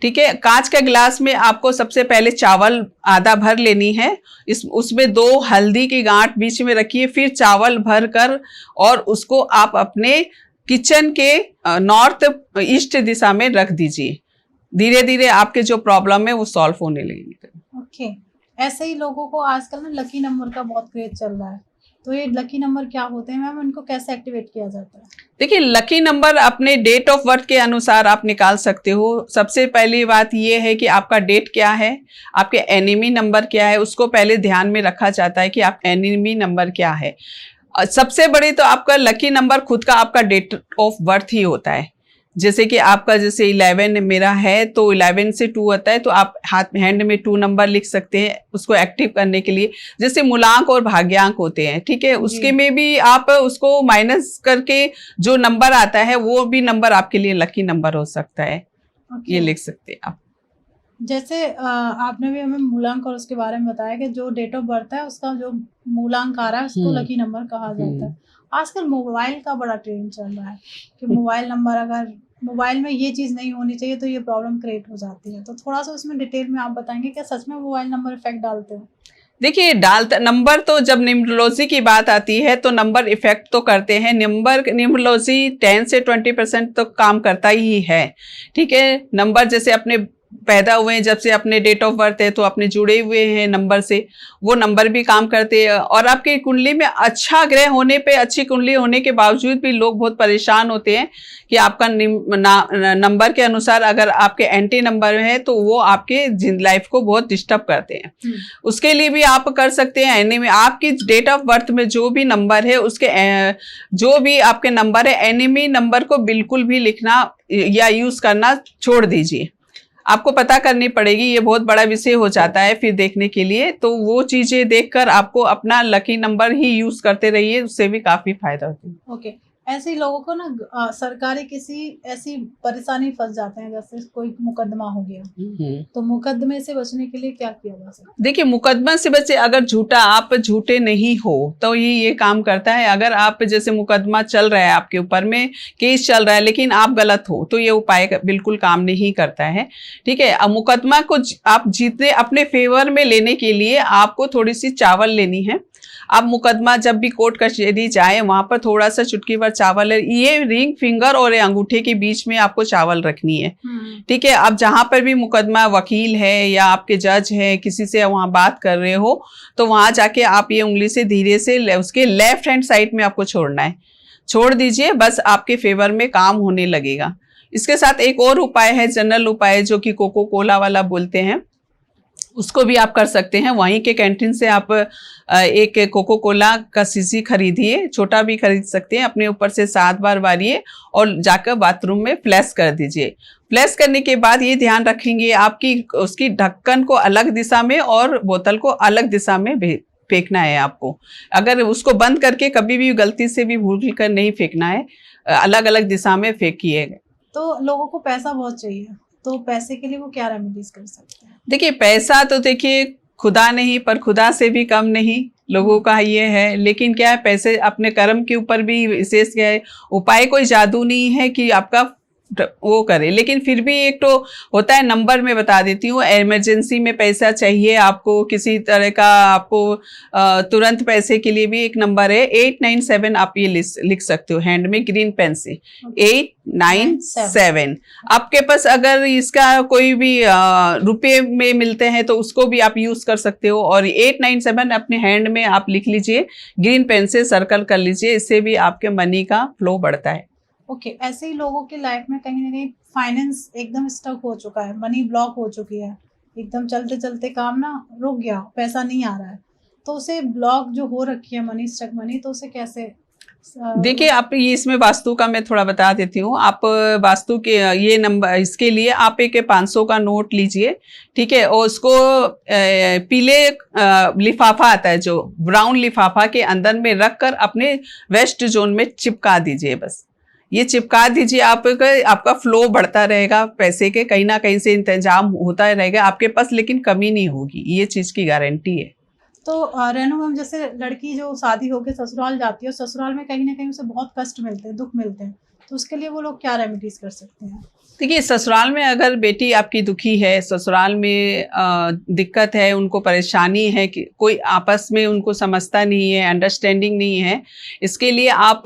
ठीक है। कांच का गिलास में आपको सबसे पहले चावल आधा भर लेनी है, उसमें 2 हल्दी की गांठ बीच में रखिए, फिर चावल भर कर और उसको आप अपने किचन के नॉर्थ ईस्ट दिशा में रख दीजिए। धीरे धीरे आपके जो प्रॉब्लम है वो सॉल्व होने लगेगी। ओके, ऐसे ही लोगों को आजकल ना लकी नंबर का बहुत क्रेज चल रहा है, तो ये लकी नंबर क्या होते हैं मैम, उनको कैसे एक्टिवेट किया जाता है? देखिए लकी नंबर अपने डेट ऑफ बर्थ के अनुसार आप निकाल सकते हो। सबसे पहली बात ये है कि आपका डेट क्या है, आपके एनिमी नंबर क्या है, उसको पहले ध्यान में रखा जाता है कि आप एनिमी नंबर क्या है। सबसे बड़ी तो आपका लकी नंबर खुद का आपका डेट ऑफ बर्थ ही होता है। जैसे कि आपका जैसे 11 मेरा है तो 11 से 2 आता है, तो आप हैंड में 2 नंबर लिख सकते हैं उसको एक्टिव करने के लिए। जैसे मूलांक और भाग्यांक होते हैं, ठीक है, उसके में भी आप उसको माइनस करके जो नंबर आता है वो भी नंबर आपके लिए लकी नंबर हो सकता है। ये लिख सकते हैं आप। जैसे आपने भी हमें मूलांक और उसके बारे में बताया कि जो डेट ऑफ बर्थ है उसका जो मूलांक आ रहा है उसको लकी नंबर कहा जाता है। आजकल मोबाइल का बड़ा ट्रेंड चल रहा है कि मोबाइल नंबर, अगर मोबाइल में ये चीज़ नहीं होनी चाहिए तो ये प्रॉब्लम क्रिएट हो जाती है, तो थोड़ा सा उसमें डिटेल में आप बताएंगे क्या सच में मोबाइल नंबर इफेक्ट डालते हैं? देखिए डालता नंबर तो जब न्यूमरोलॉजी की बात आती है तो नंबर इफेक्ट तो करते हैं। नंबर न्यूमरोलॉजी 10 से 20% तो काम करता ही है। ठीक है, नंबर जैसे अपने पैदा हुए हैं, जब से अपने डेट ऑफ बर्थ है तो अपने जुड़े हुए हैं नंबर से, वो नंबर भी काम करते हैं। और आपकी कुंडली में अच्छा ग्रह होने पे, अच्छी कुंडली होने के बावजूद भी लोग बहुत परेशान होते हैं कि आपका नंबर के अनुसार अगर आपके एंटी नंबर है तो वो आपके लाइफ को बहुत डिस्टर्ब करते हैं। उसके लिए भी आप कर सकते हैं एनिमी, आपकी डेट ऑफ बर्थ में जो भी नंबर है उसके जो भी आपके नंबर है, एनिमी नंबर को बिल्कुल भी लिखना या यूज करना छोड़ दीजिए। आपको पता करनी पड़ेगी, ये बहुत बड़ा विषय हो जाता है फिर देखने के लिए। तो वो चीजें देखकर आपको अपना लकी नंबर ही यूज करते रहिए, उससे भी काफी फायदा होता है। ओके, ऐसे ही लोगों को ना सरकारी किसी ऐसी परेशानी फंस जाते हैं, जैसे कोई मुकदमा हो गया, तो मुकदमे से बचने के लिए क्या किया जा सकता है? देखिए मुकदमा से बचे, अगर आप झूठे नहीं हो तो ये काम करता है। अगर आप जैसे मुकदमा चल रहा है, आपके ऊपर में केस चल रहा है लेकिन आप गलत हो, तो ये उपाय बिल्कुल काम नहीं करता है। ठीक है, अब मुकदमा को आप जीतने अपने फेवर में लेने के लिए आपको थोड़ी सी चावल लेनी है। आप मुकदमा जब भी कोर्ट कचहरी जाए वहां पर थोड़ा सा चुटकी भर चावल है, ये रिंग फिंगर और अंगूठे के बीच में आपको चावल रखनी है। ठीक है, अब जहां पर भी मुकदमा वकील है या आपके जज है, किसी से वहां बात कर रहे हो, तो वहां जाके आप ये उंगली से धीरे से उसके लेफ्ट हैंड साइड में आपको छोड़ना है, छोड़ दीजिए, बस आपके फेवर में काम होने लगेगा। इसके साथ एक और उपाय है, जनरल उपाय, जो कि कोको कोला वाला बोलते हैं, उसको भी आप कर सकते हैं। वहीं के कैंटीन से आप एक कोको कोला का शीशी खरीदिए, छोटा भी खरीद सकते हैं, अपने ऊपर से 7 बार मारिए और जाकर बाथरूम में फ्लैश कर दीजिए। फ्लैश करने के बाद ये ध्यान रखेंगे आपकी उसकी ढक्कन को अलग दिशा में और बोतल को अलग दिशा में फेंकना है आपको। अगर उसको बंद करके कभी भी गलती से भी भूल कर नहीं फेंकना है, अलग अलग दिशा में फेंकिएगा। तो लोगों को पैसा बहुत चाहिए, तो पैसे के लिए वो क्या रेमेडीज कर सकते हैं? देखिए पैसा तो देखिए खुदा नहीं, पर खुदा से भी कम नहीं लोगों का ये है। लेकिन क्या है, पैसे अपने कर्म के ऊपर भी विशेष क्या है, उपाय कोई जादू नहीं है कि आपका वो करे। लेकिन फिर भी एक तो होता है, नंबर में बता देती हूँ, इमरजेंसी में पैसा चाहिए आपको, किसी तरह का आपको तुरंत पैसे के लिए भी एक नंबर है 897। आप ये लिख सकते हो हैंड में ग्रीन पेन से, 897। आपके पास अगर इसका कोई भी रुपये में मिलते हैं तो उसको भी आप यूज कर सकते हो। और 897 अपने हैंड में आप लिख लीजिए, ग्रीन पेन से सर्कल कर लीजिए, इससे भी आपके मनी का फ्लो बढ़ता है। ओके, ऐसे ही लोगों की लाइफ में कहीं ना कहीं फाइनेंस एकदम स्टक हो चुका है, मनी ब्लॉक हो चुकी है, एकदम चलते चलते काम ना रुक गया, पैसा नहीं आ रहा है, तो उसे ब्लॉक जो हो रखी है मनी, स्टक मनी, तो उसे कैसे? देखिए आप ये इसमें वास्तु का मैं थोड़ा बता देती हूँ। आप वास्तु के ये नंबर, इसके लिए आप एक 500 का नोट लीजिए, ठीक है, और उसको पीले लिफाफा आता है, जो ब्राउन लिफाफा के अंदर में रख कर अपने वेस्ट जोन में चिपका दीजिए। बस ये चिपका दीजिए, आपका फ्लो बढ़ता रहेगा, पैसे के कहीं ना कहीं से इंतजाम होता रहेगा आपके पास, लेकिन कमी नहीं होगी, ये चीज़ की गारंटी है। तो रेनू मैम, जैसे लड़की जो शादी होकर ससुराल जाती है, ससुराल में कहीं ना कहीं उसे बहुत कष्ट मिलते हैं, दुख मिलते हैं, तो उसके लिए वो लोग क्या रेमेडीज कर सकते हैं? देखिए ससुराल में अगर बेटी आपकी दुखी है, ससुराल में दिक्कत है, उनको परेशानी है कि कोई आपस में उनको समझता नहीं है, अंडरस्टैंडिंग नहीं है, इसके लिए आप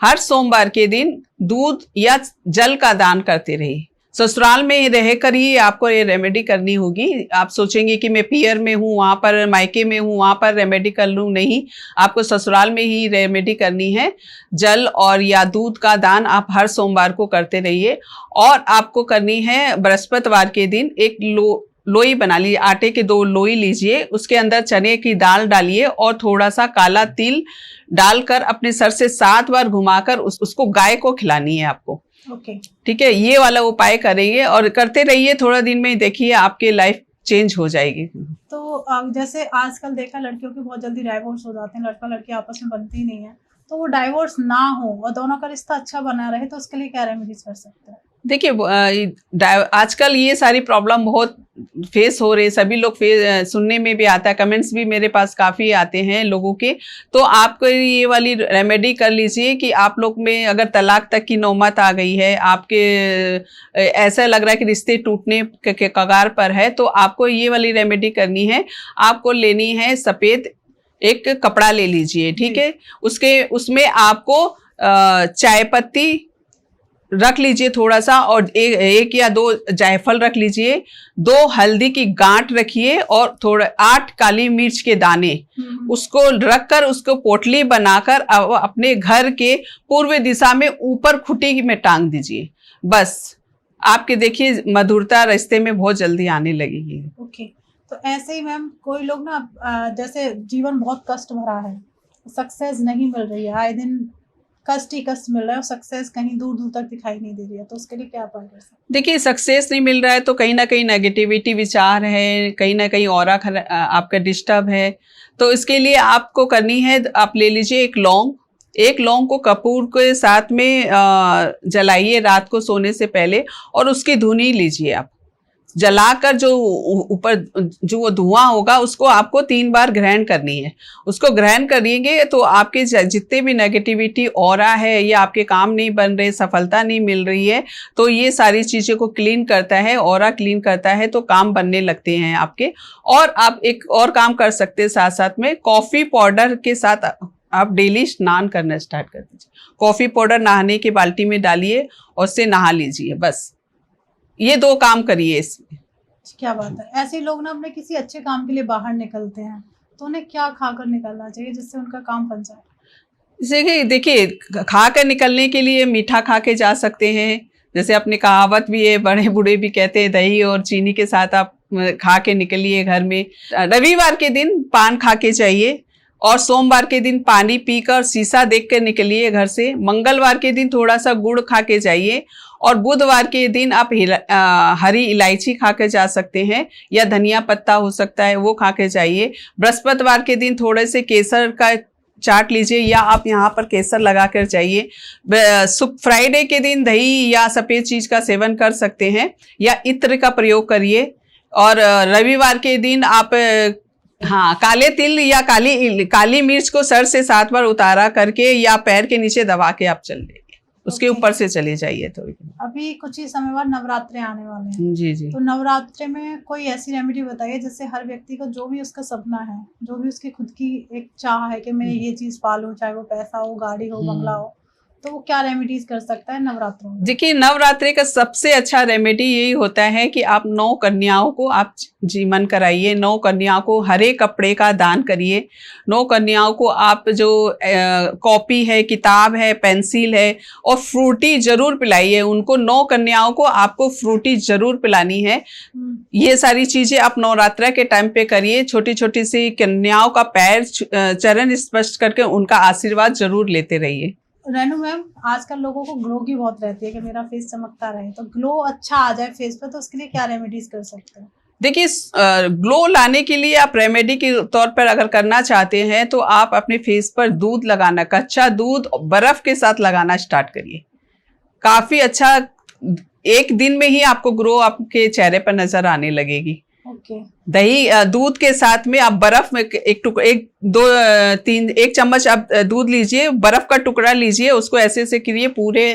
हर सोमवार के दिन दूध या जल का दान करते रहिए। ससुराल में रहकर ही आपको ये रेमेडी करनी होगी। आप सोचेंगे कि मैं पियर में हूँ, वहाँ पर मायके में हूँ, वहाँ पर रेमेडी कर लूँ, नहीं, आपको ससुराल में ही रेमेडी करनी है। जल और या दूध का दान आप हर सोमवार को करते रहिए। और आपको करनी है बृहस्पतिवार के दिन एक लोई बना लीजिए, आटे के 2 लोई लीजिए, उसके अंदर चने की दाल डालिए और थोड़ा सा काला तिल डालकर अपने सर से 7 बार घुमाकर उसको गाय को खिलानी है आपको। ओके, ठीक है, ये वाला उपाय करेंगे और करते रहिए, थोड़ा दिन में देखिए आपके लाइफ चेंज हो जाएगी। तो जैसे आजकल देखा, लड़कियों के बहुत जल्दी डाइवोर्स हो जाते हैं, लड़का लड़की आपस में बनती ही नहीं है, तो वो डाइवोर्स ना हो और दोनों का रिश्ता अच्छा बना रहे, तो उसके लिए क्या रेमेडीज कर सकते हैं? देखिए आजकल ये सारी प्रॉब्लम बहुत फेस हो रही है, सभी लोग सुनने में भी आता है, कमेंट्स भी मेरे पास काफ़ी आते हैं लोगों के। तो आपको ये वाली रेमेडी कर लीजिए कि आप लोग में अगर तलाक तक की नौबत आ गई है, आपके ऐसा लग रहा है कि रिश्ते टूटने के कगार पर है, तो आपको ये वाली रेमेडी करनी है। आपको लेनी है सफ़ेद एक कपड़ा ले लीजिए, ठीक है। उसमें आपको चाय पत्ती रख लीजिए थोड़ा सा, और एक या 2 जायफल रख लीजिए, 2 हल्दी की गांठ रखिए, और थोड़ा 8 काली मिर्च के दाने, उसको रखकर उसको पोटली बनाकर अपने घर के पूर्व दिशा में ऊपर खुटी में टांग दीजिए। बस आपके देखिए मधुरता रिश्ते में बहुत जल्दी आने लगेगी। ओके, तो ऐसे ही मैम कोई लोग ना जैसे जीवन बहुत कष्ट भरा है, सक्सेस नहीं मिल रही है, आए दिन कष्ट ही कष्ट मिल रहा है और सक्सेस कहीं दूर दूर तक दिखाई नहीं दे रही है, तो उसके लिए क्या उपाय कर सकते हैं? देखिए सक्सेस नहीं मिल रहा है तो कहीं ना कहीं नेगेटिविटी विचार है, कहीं ना कहीं ऑरा आपका डिस्टर्ब है। तो इसके लिए आपको करनी है, आप ले लीजिए एक लौंग को कपूर के साथ में जलाइए रात को सोने से पहले, और उसकी धुनी लीजिए आप, जलाकर जो ऊपर जो वो धुआं होगा उसको आपको 3 बार ग्रहण करनी है। उसको ग्रहण करेंगे तो आपके जितने भी नेगेटिविटी ऑरा है, या आपके काम नहीं बन रहे, सफलता नहीं मिल रही है, तो ये सारी चीज़ों को क्लीन करता है, ऑरा क्लीन करता है, तो काम बनने लगते हैं आपके। और आप एक और काम कर सकते हैं साथ साथ में, कॉफ़ी पाउडर के साथ आप डेली स्नान करना स्टार्ट कर दीजिए। कॉफ़ी पाउडर नहाने की बाल्टी में डालिए और उससे नहा लीजिए, बस ये 2 काम करिए इसमें। क्या बात है। ऐसे लोग ना अपने किसी अच्छे काम के लिए बाहर निकलते हैं, तो उन्हें क्या खाकर निकलना चाहिए जिससे उनका काम बन जाए? जैसे देखिए खा कर निकलने के लिए मीठा खा के जा सकते हैं, जैसे अपनी कहावत भी है, बड़े बूढ़े भी कहते हैं दही और चीनी के साथ आप खा के निकलिए घर में। रविवार के दिन पान खा के जाइए, और सोमवार के दिन पानी पीकर शीशा देख कर निकलिए घर से। मंगलवार के दिन थोड़ा सा गुड़ खा के जाइए, और बुधवार के दिन आप हरी इलायची खा के जा सकते हैं, या धनिया पत्ता हो सकता है वो खा के जाइए। बृहस्पतिवार के दिन थोड़े से केसर का चाट लीजिए, या आप यहाँ पर केसर लगा कर जाइए। फ्राइडे के दिन दही या सफ़ेद चीज़ का सेवन कर सकते हैं, या इत्र का प्रयोग करिए। और रविवार के दिन आप हाँ काले तिल या काली मिर्च को सर से 7 बार उतारा करके या पैर के नीचे दबा के आप चल देंगे, उसके ऊपर से चले जाइए। तो अभी कुछ ही समय बाद नवरात्रे आने वाले हैं। जी जी। तो नवरात्रे में कोई ऐसी रेमेडी बताइए जिससे हर व्यक्ति को जो भी उसका सपना है, जो भी उसकी खुद की एक चाह है कि मैं ये चीज पालूं, चाहे वो पैसा हो, गाड़ी हो, बंगला हो, तो वो क्या रेमेडीज कर सकता है नवरात्रों में? देखिए नवरात्रि का सबसे अच्छा रेमेडी यही होता है कि आप 9 कन्याओं को आप जीवन कराइए, 9 कन्याओं को हरे कपड़े का दान करिए, 9 कन्याओं को आप जो कॉपी है, किताब है, पेंसिल है, और फ्रूटी जरूर पिलाइए उनको। 9 कन्याओं को आपको फ्रूटी जरूर पिलानी है। ये सारी चीजें आप नवरात्रा के टाइम पे करिए। छोटी छोटी सी कन्याओं का पैर चरण स्पर्श करके उनका आशीर्वाद जरूर लेते रहिए। रेनू मैम, आजकल लोगों को ग्लो की बहुत रहती है कि मेरा फेस चमकता रहे, तो ग्लो अच्छा आ जाए फेस पे, तो उसके लिए क्या रेमेडीज कर सकते हैं? देखिए ग्लो लाने के लिए आप रेमेडी के तौर पर अगर करना चाहते हैं तो आप अपने फेस पर दूध लगाना, कच्चा दूध बर्फ के साथ लगाना स्टार्ट करिए। काफी अच्छा, 1 दिन में ही आपको ग्लो आपके चेहरे पर नजर आने लगेगी। दही दूध के साथ में आप बर्फ में एक चम्मच आप दूध लीजिए, बर्फ का टुकड़ा लीजिए, उसको ऐसे ऐसे करिए, पूरे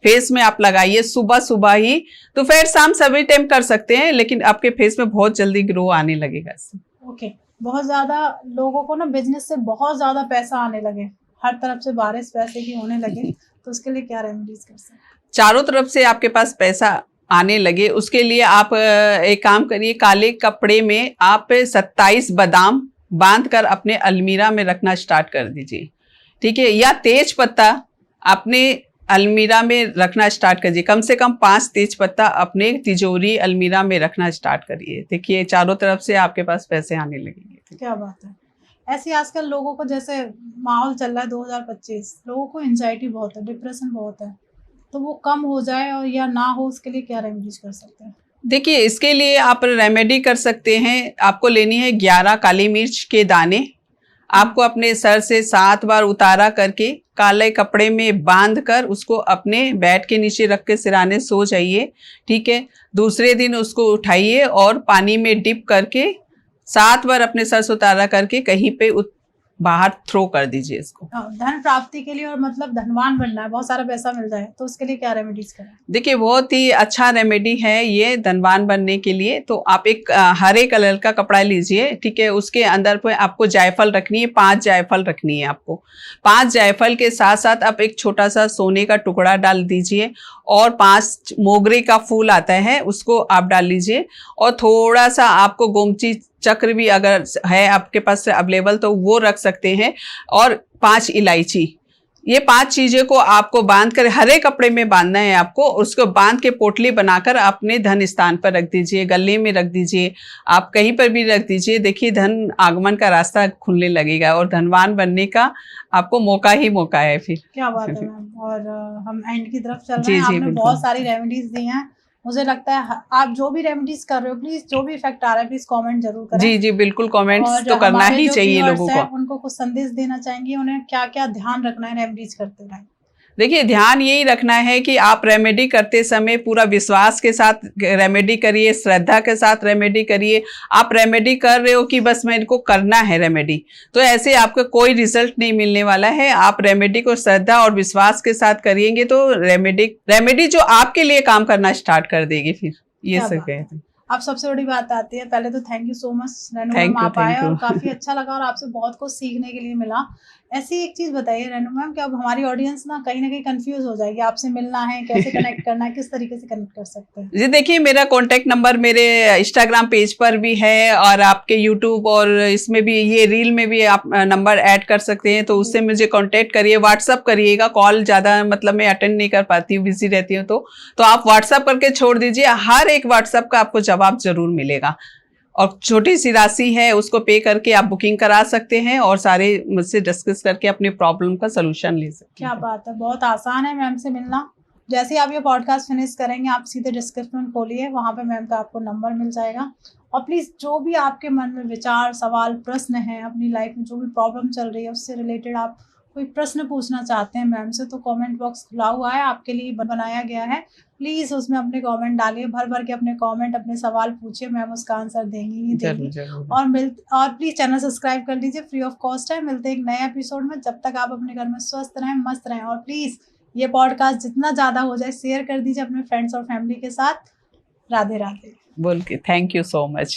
फेस में आप लगाइए सुबह सुबह ही। तो फिर शाम सभी टाइम कर सकते हैं, लेकिन आपके फेस में बहुत जल्दी ग्लो आने लगेगा इससे। ओके, बहुत ज्यादा लोगों को ना बिजनेस से बहुत ज्यादा पैसा आने लगे, हर तरफ से बारिश पैसे की होने लगे, तो उसके लिए क्या रेमेडीज कर सकते हैं? चारों तरफ से आपके पास पैसा आने लगे, उसके लिए आप एक काम करिए, काले कपड़े में आप 27 बादाम बांधकर अपने अलमीरा में रखना स्टार्ट कर दीजिए, ठीक है। या तेज पत्ता अपने अलमीरा में रखना स्टार्ट करिए, कम से कम 5 तेज पत्ता अपने तिजोरी अलमीरा में रखना स्टार्ट करिए। देखिए चारों तरफ से आपके पास पैसे आने लगेंगे। क्या बात है। ऐसे आजकल लोगों को, जैसे माहौल चल रहा है 2025, लोगों को एंजाइटी बहुत है, डिप्रेशन बहुत है, तो वो कम हो जाए और या ना हो, उसके लिए क्या रेमेडीज कर सकते हैं? देखिए इसके लिए आप रेमेडी कर सकते हैं। आपको लेनी है 11 काली मिर्च के दाने, आपको अपने सर से 7 बार उतारा करके काले कपड़े में बांध कर उसको अपने बेड के नीचे रख के सिराने सो जाइए, ठीक है। दूसरे दिन उसको उठाइए और पानी में डिप करके 7 बार अपने सर से उतारा करके कहीं पे बाहर थ्रो कर दीजिए इसको। धन प्राप्ति के लिए और मतलब धनवान बनना है, बहुत सारा पैसा मिल जाए, तो उसके लिए क्या रेमेडीज करें? देखिए बहुत ही अच्छा रेमेडी है ये धनवान बनने के लिए। तो आप एक हरे कलर का कपड़ा लीजिए, ठीक है। उसके अंदर पे आपको जायफल रखनी है, 5 जायफल रखनी है आपको। 5 जायफल के साथ साथ आप एक छोटा सा सोने का टुकड़ा डाल दीजिए और 5 मोगरे का फूल आता है उसको आप डाल लीजिए, और थोड़ा सा आपको गोमती चक्र भी अगर है आपके पास अवेलेबल तो वो रख सकते हैं, और 5 इलायची। ये 5 चीजें को आपको बांध कर हरे कपड़े में बांधना है आपको। उसको बांध के पोटली बनाकर अपने धन स्थान पर रख दीजिए, गले में रख दीजिए, आप कहीं पर भी रख दीजिए। देखिए धन आगमन का रास्ता खुलने लगेगा और धनवान बनने का आपको मौका ही मौका है फिर। क्या बात है मैम। और हम एंड की तरफ चल रहे जी, हैं। जी, आपने बिल्कुल। बहुत सारी रेमेडीज दी हैं। मुझे लगता है आप जो भी रेमेडीज कर रहे हो, प्लीज जो भी इफेक्ट आ रहा है प्लीज कमेंट जरूर करें। जी, जी, बिल्कुल कमेंट्स और तो करना हमारे ही जो चाहिए viewers लोगों हैं, को। उनको कुछ संदेश देना चाहेंगे, उन्हें क्या क्या ध्यान रखना है रेमेडीज करते टाइम? देखिए ध्यान यही रखना है कि आप रेमेडी करते समय पूरा विश्वास के साथ रेमेडी करिए, श्रद्धा के साथ रेमेडी करिए। आप रेमेडी कर रहे हो कि बस मेरे को करना है रेमेडी, तो ऐसे आपको कोई रिजल्ट नहीं मिलने वाला है। आप रेमेडी को श्रद्धा और विश्वास के साथ करिएंगे तो रेमेडी जो आपके लिए काम करना स्टार्ट कर देगी फिर। ये क्या सब बात है। कहते हैं। अब सबसे बड़ी बात आती है, पहले तो thank you so much Renu Thank ma'am, you, आप आए thank you. और काफी अच्छा लगा और आपसे बहुत कुछ सीखने के लिए मिला। ऐसी एक चीज बताइए रेनू मैम कि अब हमारी ऑडियंस ना कहीं कंफ्यूज हो जाएगी, आपसे मिलना है, कैसे कनेक्ट करना है, किस तरीके से कनेक्ट कर सकते हैं? जी देखिए मेरा कॉन्टैक्ट नंबर मेरे इंस्टाग्राम पेज पर भी है, और आपके यूट्यूब और इसमें भी ये रील में भी आप नंबर ऐड कर सकते हैं, तो उससे मुझे कांटेक्ट करिए। व्हाट्सअप करिएगा, कॉल ज़्यादा मतलब मैं अटेंड नहीं कर पाती हूँ, बिजी रहती हूँ, तो आप व्हाट्सअप करके छोड़ दीजिए। हर एक व्हाट्सअप का आपको जवाब जरूर मिलेगा, और छोटी सी राशि है उसको पे करके आप बुकिंग करा सकते हैं और सारे मुझसे डिस्कस करके अपने प्रॉब्लम का सलूशन ले सकते क्या हैं। बात है, बहुत आसान है मैम से मिलना। जैसे ही आप ये पॉडकास्ट फिनिश करेंगे, आप सीधे डिस्क्रिप्शन खोलिए, वहाँ पे मैम का आपको नंबर मिल जाएगा। और प्लीज़ जो भी आपके मन में विचार, सवाल, प्रश्न हैं, अपनी लाइफ में जो भी प्रॉब्लम चल रही है उससे रिलेटेड आप कोई प्रश्न पूछना चाहते हैं मैम से, तो कमेंट बॉक्स खुला हुआ है, आपके लिए बनाया गया है। प्लीज़ उसमें अपने कमेंट डालिए, भर भर के अपने कमेंट, अपने सवाल पूछिए, मैम उसका आंसर देंगी ही देंगी। जरूर। और प्लीज़ चैनल सब्सक्राइब कर लीजिए, फ्री ऑफ कॉस्ट है। मिलते हैं एक नए एपिसोड में, जब तक आप अपने घर में स्वस्थ रहें, मस्त रहें। और प्लीज़ ये पॉडकास्ट जितना ज़्यादा हो जाए शेयर कर दीजिए अपने फ्रेंड्स और फैमिली के साथ। राधे राधे। बोल के थैंक यू सो मच।